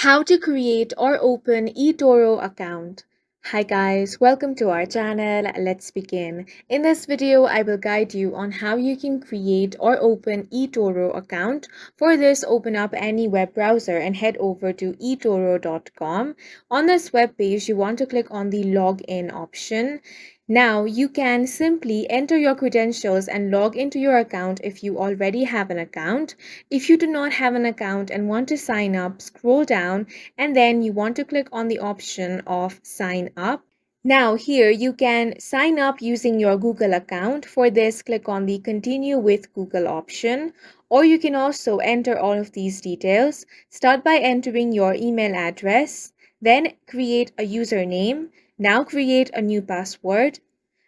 How to create or open Etoro account. Hi guys, welcome to our channel. Let's begin. In this video, I will guide you on how you can create or open Etoro account. For this, open up any web browser and head over to etoro.com. On this web page, you want to click on the login option. Now, you can simply enter your credentials and log into your account if you already have an account. If you do not have an account and want to sign up, scroll down and then you want to click on the option of sign up. Now here you can sign up using your Google account. For this, click on the continue with Google option, or you can also enter all of these details. Start by entering your email address, then create a username. Now create a new password.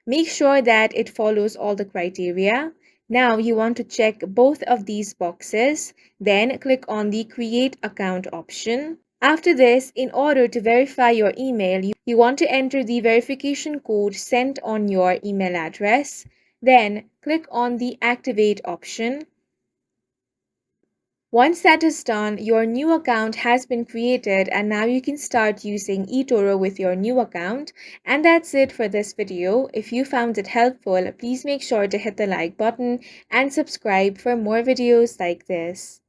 Make sure that it follows all the criteria. Now you want to check both of these boxes, then click on the Create Account option. After this, in order to verify your email, you want to enter the verification code sent on your email address. Then click on the Activate option. Once that is done, your new account has been created and now you can start using eToro with your new account. And that's it for this video. If you found it helpful, please make sure to hit the like button and subscribe for more videos like this.